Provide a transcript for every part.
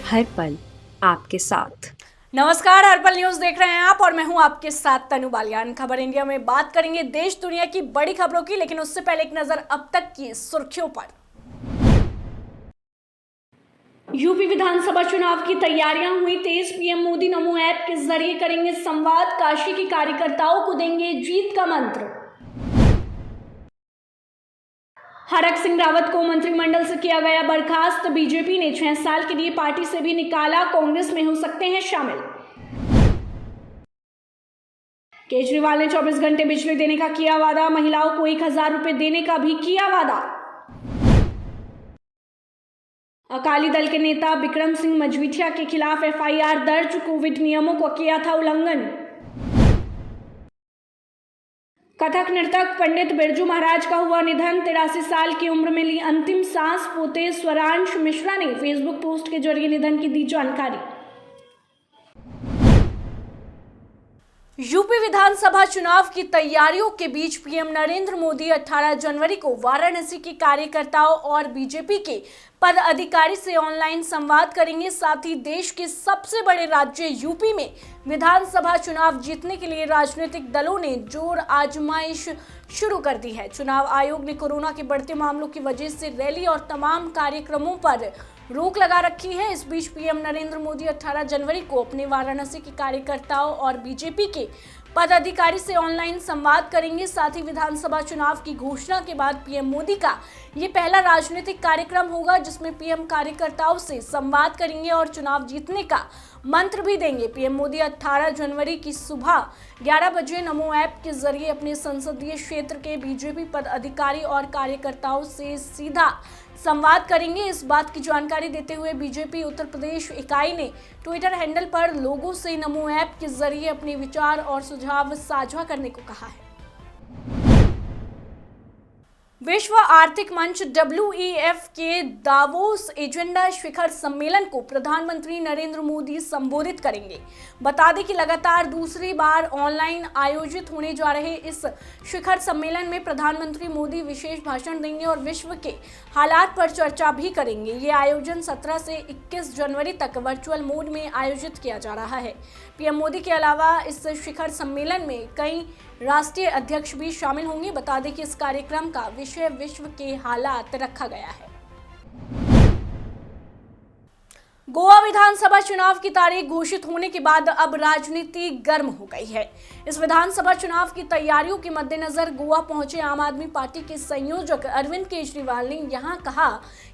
हर पल आपके साथ। नमस्कार, हर्पल न्यूज देख रहे हैं आप और मैं हूं आपके साथ तनु बालियान। खबर इंडिया में बात करेंगे देश दुनिया की बड़ी खबरों की, लेकिन उससे पहले एक नजर अब तक की सुर्खियों पर। यूपी विधानसभा चुनाव की तैयारियां हुई तेज। पीएम मोदी नमो ऐप के जरिए करेंगे संवाद। काशी के कार्यकर्ताओं को देंगे जीत का मंत्र। हरक सिंह रावत को मंत्रिमंडल से किया गया बर्खास्त। बीजेपी ने 6 साल के लिए पार्टी से भी निकाला। कांग्रेस में हो सकते हैं शामिल। केजरीवाल ने 24 घंटे बिजली देने का किया वादा। महिलाओं को 1000 रुपए देने का भी किया वादा। अकाली दल के नेता बिक्रम सिंह मजीठिया के खिलाफ एफआईआर दर्ज। कोविड नियमों को किया था उल्लंघन। कथक नर्तक पंडित बिरजू महाराज का हुआ निधन। 83 साल की उम्र में ली अंतिम सांस। पोते स्वरांश मिश्रा ने फेसबुक पोस्ट के जरिए निधन की दी जानकारी। यूपी विधानसभा चुनाव की तैयारियों के बीच पीएम नरेंद्र मोदी 18 जनवरी को वाराणसी के कार्यकर्ताओं और बीजेपी के पदाधिकारी से ऑनलाइन संवाद करेंगे। साथ ही देश के सबसे बड़े राज्य यूपी में विधानसभा चुनाव जीतने के लिए राजनीतिक दलों ने जोर आजमाइश शुरू कर दी है। चुनाव आयोग ने कोरोना के बढ़ते मामलों की वजह से रैली और तमाम कार्यक्रमों पर रोक लगा रखी है। इस बीच पीएम नरेंद्र मोदी 18 जनवरी को अपने वाराणसी के कार्यकर्ताओं और बीजेपी के पदाधिकारी से ऑनलाइन संवाद करेंगे। साथ ही विधानसभा चुनाव की घोषणा के बाद पीएम मोदी का ये पहला राजनीतिक कार्यक्रम होगा जिसमें पीएम कार्यकर्ताओं से संवाद करेंगे और चुनाव जीतने का मंत्र भी देंगे। पीएम मोदी 18 जनवरी की सुबह 11 बजे नमो ऐप के जरिए अपने संसदीय क्षेत्र के बीजेपी पदाधिकारी और कार्यकर्ताओं से सीधा संवाद करेंगे। इस बात की जानकारी देते हुए बीजेपी उत्तर प्रदेश इकाई ने ट्विटर हैंडल पर लोगों से नमो ऐप के जरिए अपने विचार और सुझाव साझा करने को कहा है। विश्व आर्थिक मंच WEF के दावोस एजेंडा शिखर सम्मेलन को प्रधानमंत्री नरेंद्र मोदी संबोधित करेंगे। बता दें कि लगातार दूसरी बार ऑनलाइन आयोजित होने जा रहे इस शिखर सम्मेलन में प्रधानमंत्री मोदी विशेष भाषण देंगे और विश्व के हालात पर चर्चा भी करेंगे। ये आयोजन 17 से 21 जनवरी तक वर्चुअल मोड में आयोजित किया जा रहा है। पीएम मोदी के अलावा इस शिखर सम्मेलन में कई राष्ट्रीय अध्यक्ष भी शामिल होंगे। बता दें कि इस कार्यक्रम का विषय विश्व के हालात रखा गया है। गोवा विधानसभा चुनाव की तारीख घोषित होने के बाद अब राजनीति गर्म हो गई है। इस विधानसभा चुनाव की तैयारियों के मद्देनजर गोवा पहुंचे आम आदमी पार्टी के संयोजक अरविंद केजरीवाल ने यहां कहा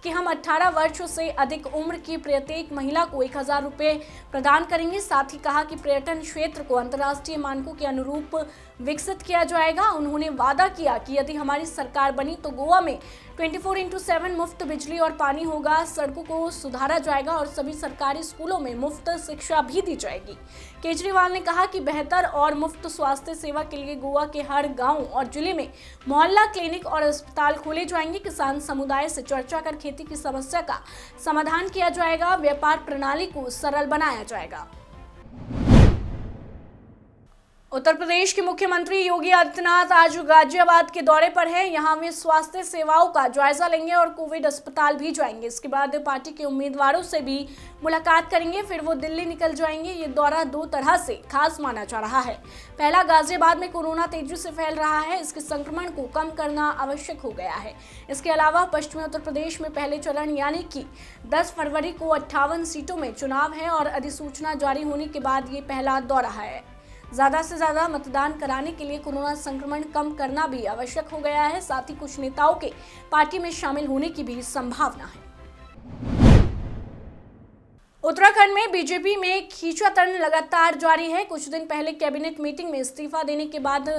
कि हम 18 वर्षों से अधिक उम्र की प्रत्येक महिला को 1000 रुपए प्रदान करेंगे। साथ ही कहा कि पर्यटन क्षेत्र को अंतर्राष्ट्रीय मानकों के अनुरूप विकसित किया जाएगा। उन्होंने वादा किया कि यदि हमारी सरकार बनी तो गोवा में 24/7 मुफ्त बिजली और पानी होगा, सड़कों को सुधारा जाएगा और सभी सरकारी स्कूलों में मुफ्त शिक्षा भी दी जाएगी। केजरीवाल ने कहा कि बेहतर और मुफ्त स्वास्थ्य सेवा के लिए गोवा के हर गांव और जिले में मोहल्ला क्लिनिक और अस्पताल खोले जाएंगे। किसान समुदाय से चर्चा कर खेती की समस्या का समाधान किया जाएगा। व्यापार प्रणाली को सरल बनाया जाएगा। उत्तर प्रदेश के मुख्यमंत्री योगी आदित्यनाथ आज गाजियाबाद के दौरे पर हैं। यहां वे स्वास्थ्य सेवाओं का जायजा लेंगे और कोविड अस्पताल भी जाएंगे। इसके बाद पार्टी के उम्मीदवारों से भी मुलाकात करेंगे, फिर वो दिल्ली निकल जाएंगे। ये दौरा 2 तरह से खास माना जा रहा है। पहला, गाजियाबाद में कोरोना तेजी से फैल रहा है, इसके संक्रमण को कम करना आवश्यक हो गया है। इसके अलावा पश्चिमी उत्तर प्रदेश में पहले चरण यानी कि 10 फरवरी को 58 सीटों में चुनाव है और अधिसूचना जारी होने के बाद ये पहला दौरा है। ज्यादा से ज्यादा मतदान कराने के लिए कोरोना संक्रमण कम करना भी आवश्यक हो गया है। साथ ही कुछ नेताओं के पार्टी में शामिल होने की भी संभावना है। उत्तराखंड में बीजेपी में खींचातान लगातार जारी है। कुछ दिन पहले कैबिनेट मीटिंग में इस्तीफा देने के बाद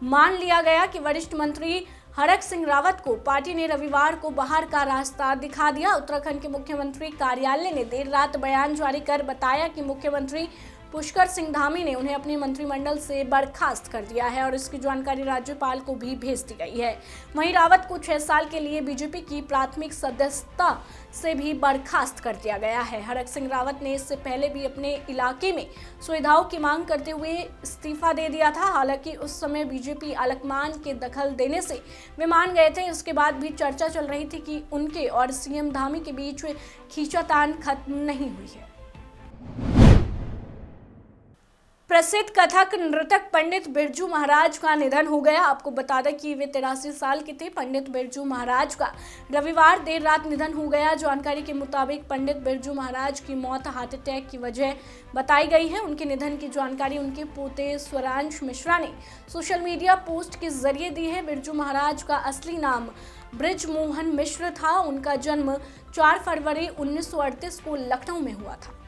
मान लिया गया कि वरिष्ठ मंत्री हरक सिंह रावत को पार्टी ने रविवार को बाहर का रास्ता दिखा दिया। उत्तराखंड के मुख्यमंत्री कार्यालय ने देर रात बयान जारी कर बताया कि मुख्यमंत्री पुष्कर सिंह धामी ने उन्हें अपने मंत्रिमंडल से बर्खास्त कर दिया है और इसकी जानकारी राज्यपाल को भी भेज दी गई है। वहीं रावत को 6 साल के लिए बीजेपी की प्राथमिक सदस्यता से भी बर्खास्त कर दिया गया है। हरक सिंह रावत ने इससे पहले भी अपने इलाके में सुविधाओं की मांग करते हुए इस्तीफा दे दिया था। हालांकि उस समय बीजेपी आलकमान के दखल देने से वे मान गए थे। इसके बाद भी चर्चा चल रही थी कि उनके और सीएम धामी के बीच खींचातान खत्म नहीं हुई है। प्रसिद्ध कथक नृतक पंडित बिरजू महाराज का निधन हो गया। आपको बता दें कि वे 83 साल के थे। पंडित बिरजू महाराज का रविवार देर रात निधन हो गया। जानकारी के मुताबिक पंडित बिरजू महाराज की मौत हार्ट अटैक की वजह बताई गई है। उनके निधन की जानकारी उनके पोते स्वरांश मिश्रा ने सोशल मीडिया पोस्ट के जरिए दी है। बिरजू महाराज का असली नाम बृजमोहन मिश्र था। उनका जन्म 4 फरवरी 1938 को लखनऊ में हुआ था।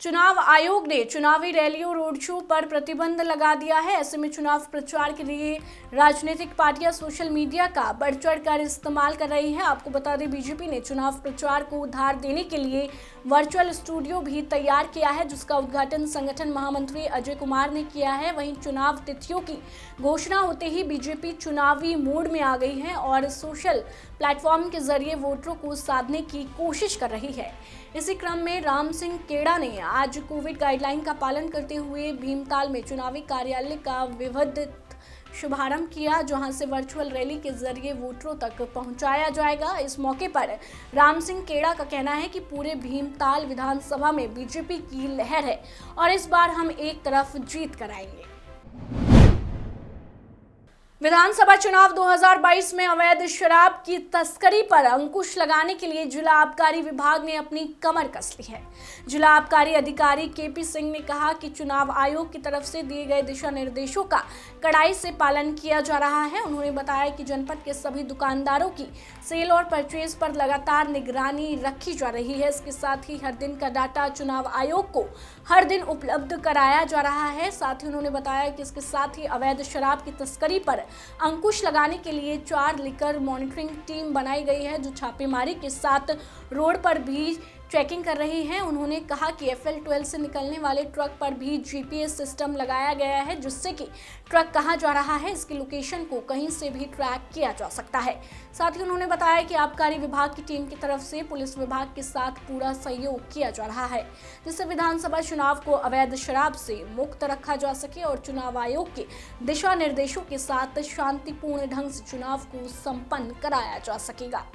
चुनाव आयोग ने चुनावी रैलियों रोड शो पर प्रतिबंध लगा दिया है। ऐसे में चुनाव प्रचार के लिए राजनीतिक पार्टियां सोशल मीडिया का बढ़ चढ़कर इस्तेमाल कर रही हैं। आपको बता दें, बीजेपी ने चुनाव प्रचार को उधार देने के लिए वर्चुअल स्टूडियो भी तैयार किया है, जिसका उद्घाटन संगठन महामंत्री अजय कुमार ने किया है। वहीं चुनाव तिथियों की घोषणा होते ही बीजेपी चुनावी मोड में आ गई है और सोशल प्लेटफॉर्म के जरिए वोटरों को साधने की कोशिश कर रही है। इसी क्रम में राम सिंह केड़ा ने आज कोविड गाइडलाइन का पालन करते हुए भीमताल में चुनावी कार्यालय का विधिवत शुभारंभ किया, जहां से वर्चुअल रैली के जरिए वोटरों तक पहुंचाया जाएगा। इस मौके पर राम सिंह केड़ा का कहना है कि पूरे भीमताल विधानसभा में बीजेपी की लहर है और इस बार हम एक तरफ जीत कर आएंगे। विधानसभा चुनाव 2022 में अवैध शराब की तस्करी पर अंकुश लगाने के लिए जिला आबकारी विभाग ने अपनी कमर कस ली है। जिला आबकारी अधिकारी केपी सिंह ने कहा कि चुनाव आयोग की तरफ से दिए गए दिशा निर्देशों का कड़ाई से पालन किया जा रहा है। उन्होंने बताया कि जनपद के सभी दुकानदारों की सेल और परचेज पर लगातार निगरानी रखी जा रही है। इसके साथ ही हर दिन का डाटा चुनाव आयोग को हर दिन उपलब्ध कराया जा रहा है। साथ ही उन्होंने बताया कि इसके साथ ही अवैध शराब की तस्करी पर अंकुश लगाने के लिए 4 लिकर मॉनिटरिंग टीम बनाई गई है, जो छापेमारी के साथ रोड पर भी चेकिंग कर रही है। उन्होंने कहा कि FL12 से निकलने वाले ट्रक पर भी GPS सिस्टम लगाया गया है, जिससे कि ट्रक कहां जा रहा है इसकी लोकेशन को कहीं से भी ट्रैक किया जा सकता है। साथ ही उन्होंने बताया कि आबकारी विभाग की टीम की तरफ से पुलिस विभाग के साथ पूरा सहयोग किया जा रहा है, जिससे विधानसभा चुनाव को अवैध शराब से मुक्त रखा जा सके और चुनाव आयोग के दिशा निर्देशों के साथ शांतिपूर्ण ढंग से चुनाव को संपन्न कराया जा सकेगा।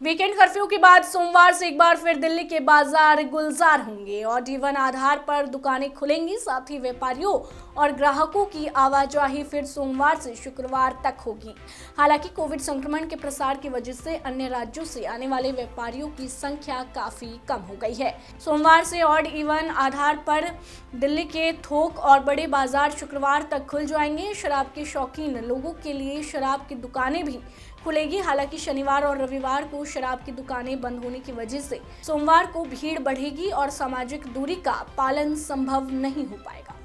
वीकेंड कर्फ्यू के बाद सोमवार से एक बार फिर दिल्ली के बाजार गुलजार होंगे और D1 आधार पर दुकानें खुलेंगी। साथ ही व्यापारियों और ग्राहकों की आवाजाही फिर सोमवार से शुक्रवार तक होगी। हालांकि कोविड संक्रमण के प्रसार की वजह से अन्य राज्यों से आने वाले व्यापारियों की संख्या काफी कम हो गई है। सोमवार से ऑड इवन आधार पर दिल्ली के थोक और बड़े बाजार शुक्रवार तक खुल जाएंगे। शराब के शौकीन लोगों के लिए शराब की दुकानें भी खुलेगी। हालांकि शनिवार और रविवार को शराब की दुकानें बंद होने की वजह से सोमवार को भीड़ बढ़ेगी और सामाजिक दूरी का पालन संभव नहीं हो पाएगा।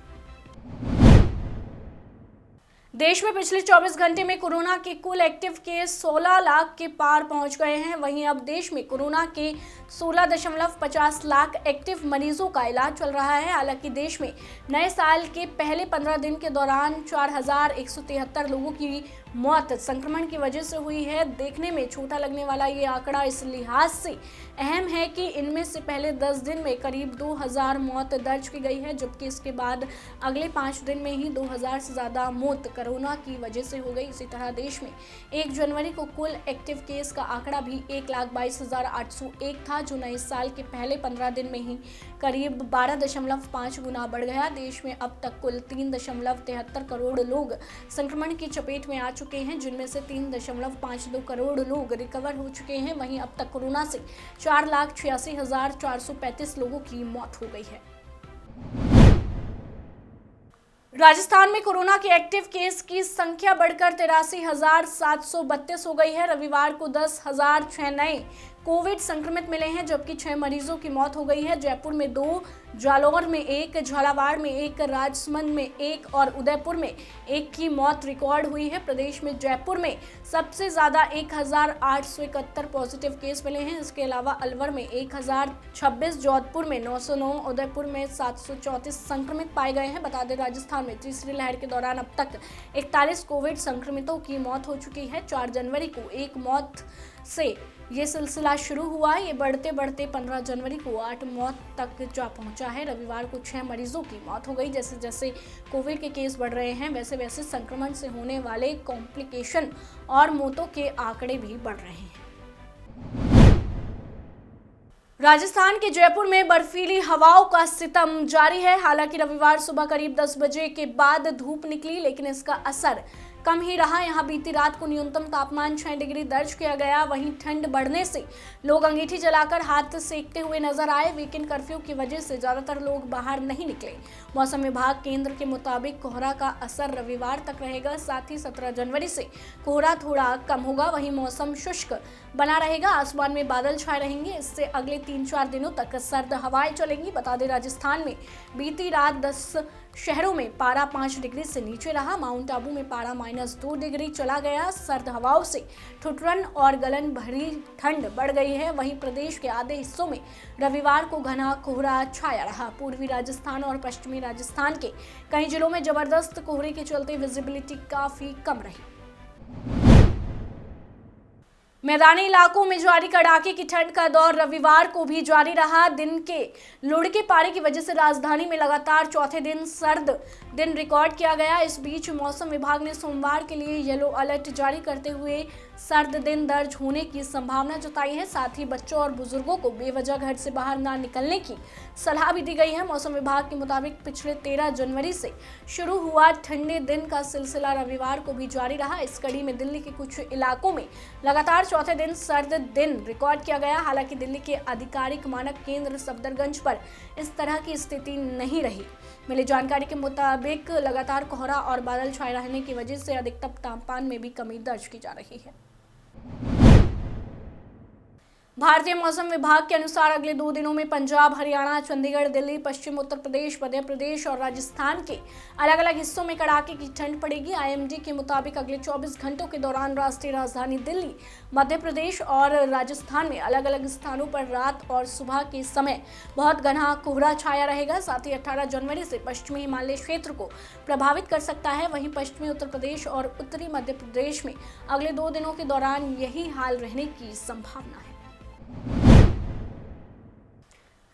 देश में पिछले 24 घंटे में कोरोना के कुल एक्टिव केस 16 लाख के पार पहुंच गए हैं। वहीं अब देश में कोरोना के 16.50 लाख एक्टिव मरीजों का इलाज चल रहा है। हालांकि देश में नए साल के पहले 15 दिन के दौरान 4173 लोगों की मौत संक्रमण की वजह से हुई है। देखने में छोटा लगने वाला ये आंकड़ा इस लिहाज से अहम है कि इनमें से पहले 10 दिन में करीब 2000 मौत दर्ज की गई है, जबकि इसके बाद अगले 5 दिन में ही 2000 से ज़्यादा मौत कोरोना की वजह से हो गई। इसी तरह देश में 1 जनवरी को कुल एक्टिव केस का आंकड़ा भी 1,22,801 था, जो नए साल के पहले 15 दिन में ही करीब 12.5 गुना बढ़ गया। देश में अब तक कुल 3.73 करोड़ लोग संक्रमण की चपेट में आ चुके हैं, जिनमें से 3.52 करोड़ लोग रिकवर हो चुके हैं। वहीं अब तक कोरोना से 4,86,435 लोगों की मौत हो गई है। राजस्थान में कोरोना के एक्टिव केस की संख्या बढ़कर 83,732 हो गई है। रविवार को 10,006 नए कोविड संक्रमित मिले हैं, जबकि 6 मरीजों की मौत हो गई है। जयपुर में 2, जालौर में 1, झालावाड़ में 1, राजसमंद में 1 और उदयपुर में 1 की मौत रिकॉर्ड हुई है। प्रदेश में जयपुर में सबसे ज्यादा 1871 पॉजिटिव केस मिले हैं। इसके अलावा अलवर में 1026, जोधपुर में 909, उदयपुर में 734 संक्रमित पाए गए हैं। बता दें, राजस्थान में तीसरी लहर के दौरान अब तक 41 कोविड संक्रमितों की मौत हो चुकी है। 4 जनवरी को 1 मौत से ये सिलसिला शुरू हुआ। ये बढ़ते बढ़ते 15 जनवरी को 8 मौत तक जा पहुंचा है। रविवार को 6 मरीजों की मौत हो गई। जैसे जैसे कोविड के केस बढ़ रहे हैं, वैसे वैसे संक्रमण से होने वाले कॉम्प्लिकेशन और मौतों के आंकड़े भी बढ़ रहे हैं। राजस्थान के जयपुर में बर्फीली हवाओं का सितम जारी है। हालांकि रविवार सुबह करीब 10 बजे के बाद धूप निकली, लेकिन इसका असर कम ही रहा। यहाँ बीती रात को न्यूनतम तापमान 6 डिग्री दर्ज किया गया। वहीं ठंड बढ़ने से लोग अंगीठी जलाकर हाथ सेकते हुए नजर आए। वीकेंड कर्फ्यू की वजह से ज्यादातर लोग बाहर नहीं निकले। मौसम विभाग केंद्र के मुताबिक कोहरा का असर रविवार तक रहेगा। साथ ही 17 जनवरी से कोहरा थोड़ा कम होगा। वहीं मौसम शुष्क बना रहेगा। आसमान में बादल छाए रहेंगे। इससे अगले 3-4 दिनों तक सर्द हवाएं चलेंगी। बता दें, राजस्थान में बीती रात 10 शहरों में पारा 5 डिग्री से नीचे रहा। माउंट आबू में पारा -2 डिग्री चला गया। सर्द हवाओं से ठुठुरन और गलन भरी ठंड बढ़ गई है। वहीं प्रदेश के आधे हिस्सों में रविवार को घना कोहरा छाया रहा। पूर्वी राजस्थान और पश्चिमी राजस्थान के कई जिलों में जबरदस्त कोहरे के चलते विजिबिलिटी काफी कम रही। मैदानी इलाकों में जारी कड़ाके की ठंड का दौर रविवार को भी जारी रहा। दिन के लुढ़के पारे की वजह से राजधानी में लगातार चौथे दिन सर्द दिन रिकॉर्ड किया गया। इस बीच मौसम विभाग ने सोमवार के लिए येलो अलर्ट जारी करते हुए सर्द दिन दर्ज होने की संभावना जताई है। साथ ही बच्चों और बुजुर्गों को बेवजह घर से बाहर ना निकलने की सलाह भी दी गई है। मौसम विभाग के मुताबिक पिछले 13 जनवरी से शुरू हुआ ठंडे दिन का सिलसिला रविवार को भी जारी रहा। इस कड़ी में दिल्ली के कुछ इलाकों में लगातार चौथे दिन सर्द दिन रिकॉर्ड किया गया। हालांकि दिल्ली के आधिकारिक मानक केंद्र सफदरगंज पर इस तरह की स्थिति नहीं रही। मिली जानकारी के मुताबिक लगातार कोहरा और बादल छाए रहने की वजह से अधिकतम तापमान में भी कमी दर्ज की जा रही है। भारतीय मौसम विभाग के अनुसार अगले 2 दिनों में पंजाब, हरियाणा, चंडीगढ़, दिल्ली, पश्चिम उत्तर प्रदेश, मध्य प्रदेश और राजस्थान के अलग अलग हिस्सों में कड़ाके की ठंड पड़ेगी। आईएमडी के मुताबिक अगले 24 घंटों के दौरान राष्ट्रीय राजधानी दिल्ली, मध्य प्रदेश और राजस्थान में अलग अलग स्थानों पर रात और सुबह के समय बहुत घना कोहरा छाया रहेगा। साथ ही 18 जनवरी से पश्चिमी हिमालय क्षेत्र को प्रभावित कर सकता है। वहीं पश्चिमी उत्तर प्रदेश और उत्तरी मध्य प्रदेश में अगले 2 दिनों के दौरान यही हाल रहने की संभावना है।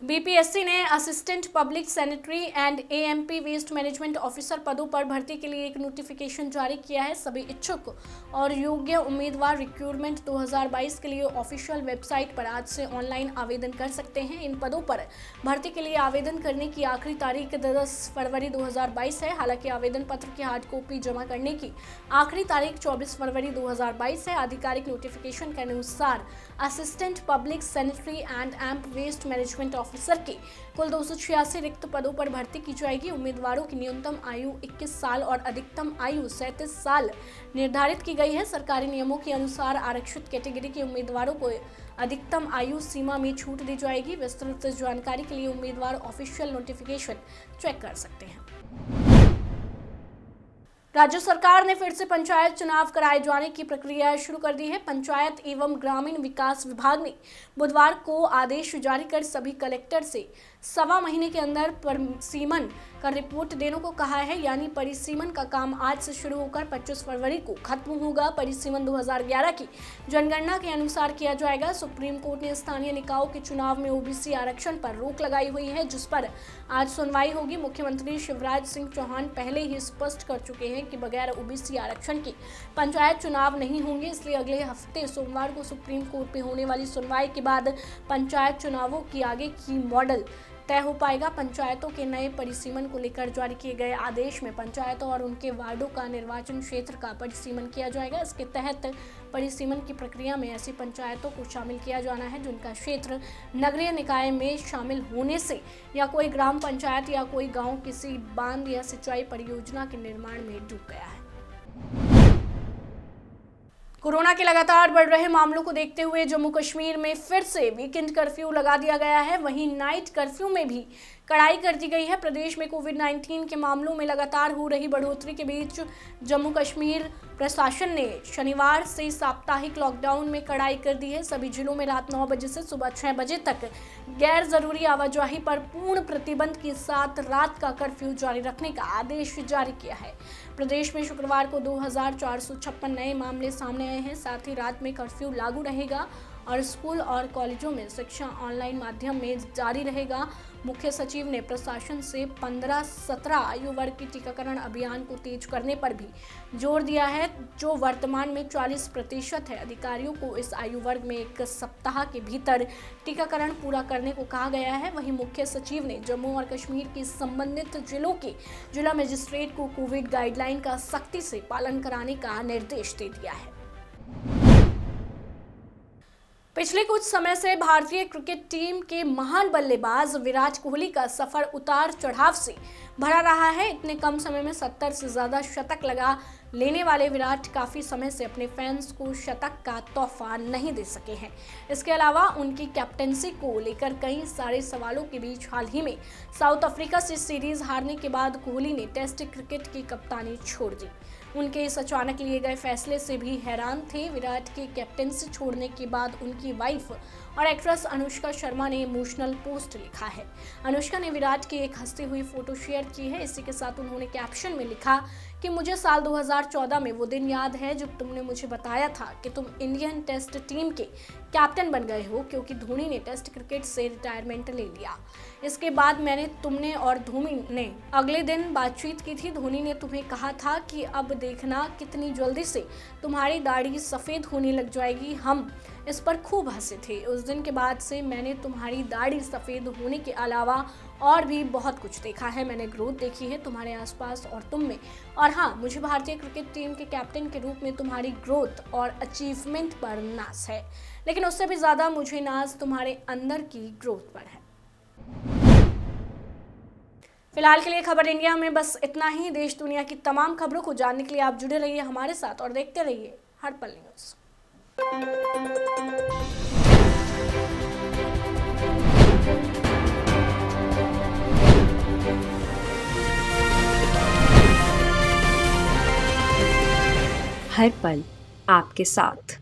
बीपीएससी ने assistant public sanitary and AMP waste management officer पदों पर भर्ती के लिए एक नोटिफिकेशन जारी किया है। सभी इच्छुक और योग्य उम्मीदवार रिक्रूटमेंट 2022 के लिए ऑफिशियल वेबसाइट पर आज से ऑनलाइन आवेदन कर सकते हैं। इन पदों पर भर्ती के लिए आवेदन करने की आखिरी तारीख 10 फरवरी 2022 है। हालांकि आवेदन पत्र की हार्ड कॉपी जमा करने की आखिरी तारीख 24 फरवरी 2022 है। आधिकारिक नोटिफिकेशन के अनुसार assistant public sanitary and amp waste management officer के कुल 286 रिक्त पदों पर भर्ती की जाएगी। उम्मीदवारों की न्यूनतम आयु 21 साल और अधिकतम आयु 37 साल निर्धारित की गई है। सरकारी नियमों के अनुसार आरक्षित कैटेगरी के उम्मीदवारों को अधिकतम आयु सीमा में छूट दी जाएगी। विस्तृत जानकारी के लिए उम्मीदवार ऑफिशियल नोटिफिकेशन चेक कर सकते हैं। राज्य सरकार ने फिर से पंचायत चुनाव कराए जाने की प्रक्रिया शुरू कर दी है। पंचायत एवं ग्रामीण विकास विभाग ने बुधवार को आदेश जारी कर सभी कलेक्टर से 1.25 महीने के अंदर परिसीमन का रिपोर्ट देने को कहा है। यानी परिसीमन का काम आज से शुरू होकर 25 फरवरी को खत्म होगा। परिसीमन 2011 की जनगणना के अनुसार किया जाएगा। सुप्रीम कोर्ट ने स्थानीय निकायों के चुनाव में ओबीसी आरक्षण पर रोक लगाई हुई है, जिस पर आज सुनवाई होगी। मुख्यमंत्री शिवराज सिंह चौहान पहले ही स्पष्ट कर चुके हैं कि बगैर ओबीसी आरक्षण के पंचायत चुनाव नहीं होंगे। इसलिए अगले हफ्ते सोमवार को सुप्रीम कोर्ट में होने वाली सुनवाई के बाद पंचायत चुनावों की आगे की मॉडल तय हो पाएगा। पंचायतों के नए परिसीमन को लेकर जारी किए गए आदेश में पंचायतों और उनके वार्डों का निर्वाचन क्षेत्र का परिसीमन किया जाएगा। इसके तहत परिसीमन की प्रक्रिया में ऐसी पंचायतों को शामिल किया जाना है जिनका क्षेत्र नगरीय निकाय में शामिल होने से या कोई ग्राम पंचायत या कोई गांव किसी बांध या सिंचाई परियोजना के निर्माण में डूब गया है। कोरोना के लगातार बढ़ रहे मामलों को देखते हुए जम्मू कश्मीर में फिर से वीकेंड कर्फ्यू लगा दिया गया है। वहीं नाइट कर्फ्यू में भी कड़ाई कर दी गई है। प्रदेश में कोविड-19 के मामलों में लगातार हो रही बढ़ोतरी के बीच जम्मू कश्मीर प्रशासन ने शनिवार से साप्ताहिक लॉकडाउन में कड़ाई कर दी है। सभी जिलों में रात 9 बजे से सुबह 6 बजे तक गैर जरूरी आवाजाही पर पूर्ण प्रतिबंध के साथ रात का कर्फ्यू जारी रखने का आदेश जारी किया है। प्रदेश में शुक्रवार को 2456 नए मामले सामने आए हैं। साथ ही रात में कर्फ्यू लागू रहेगा और स्कूल और कॉलेजों में शिक्षा ऑनलाइन माध्यम में जारी रहेगा। मुख्य सचिव ने प्रशासन से 15-17 आयु वर्ग के टीकाकरण अभियान को तेज करने पर भी जोर दिया है, जो वर्तमान में 40% है। अधिकारियों को इस आयु वर्ग में 1 सप्ताह के भीतर टीकाकरण पूरा करने को कहा गया है। वहीं मुख्य सचिव ने जम्मू और कश्मीर के संबंधित जिलों के जिला मजिस्ट्रेट को कोविड गाइडलाइन का सख्ती से पालन कराने का निर्देश दे दिया है। पिछले कुछ समय से भारतीय क्रिकेट टीम के महान बल्लेबाज विराट कोहली का सफर उतार चढ़ाव से भरा रहा है। इतने कम समय में 70 से ज्यादा शतक लगा लेने वाले विराट काफी समय से अपने फैंस को शतक का तोहफा नहीं दे सके हैं। इसके अलावा उनकी कैप्टेंसी को लेकर कई सारे सवालों के बीच हाल ही में साउथ अफ्रीका से सीरीज हारने के बाद कोहली ने टेस्ट क्रिकेट की कप्तानी छोड़ दी। उनके इस अचानक लिए गए फैसले से भी हैरान थे। विराट के कैप्टेंसी छोड़ने के बाद उनकी वाइफ और एक्ट्रेस अनुष्का शर्मा ने इमोशनल पोस्ट लिखा है। अनुष्का ने विराट की एक हंसती हुई फोटो शेयर की है। इसी के साथ उन्होंने कैप्शन में लिखा कि मुझे साल 2014 में वो दिन याद है जब तुमने मुझे बताया था कि तुम इंडियन टेस्ट टीम के कैप्टन बन गए हो, क्योंकि धोनी ने टेस्ट क्रिकेट से रिटायरमेंट ले लिया। इसके बाद तुमने और धोनी ने अगले दिन बातचीत की थी। धोनी ने तुम्हें कहा था कि अब देखना कितनी जल्दी से तुम्हारी दाढ़ी सफ़ेद होने लग जाएगी। हम इस पर खूब हंसे थे। उस दिन के बाद से मैंने तुम्हारी दाढ़ी सफ़ेद होने के अलावा और भी बहुत कुछ देखा है। मैंने ग्रोथ देखी है तुम्हारे आसपास और तुम में। और हाँ, मुझे भारतीय क्रिकेट टीम के कैप्टन के रूप में तुम्हारी ग्रोथ और अचीवमेंट पर नाज है, लेकिन उससे भी ज़्यादा मुझे नाज तुम्हारे अंदर की ग्रोथ पर है। फिलहाल के लिए खबर इंडिया में बस इतना ही। देश दुनिया की तमाम खबरों को जानने के लिए आप जुड़े रहिए हमारे साथ और देखते रहिए हर पल न्यूज़। हर पल आपके साथ।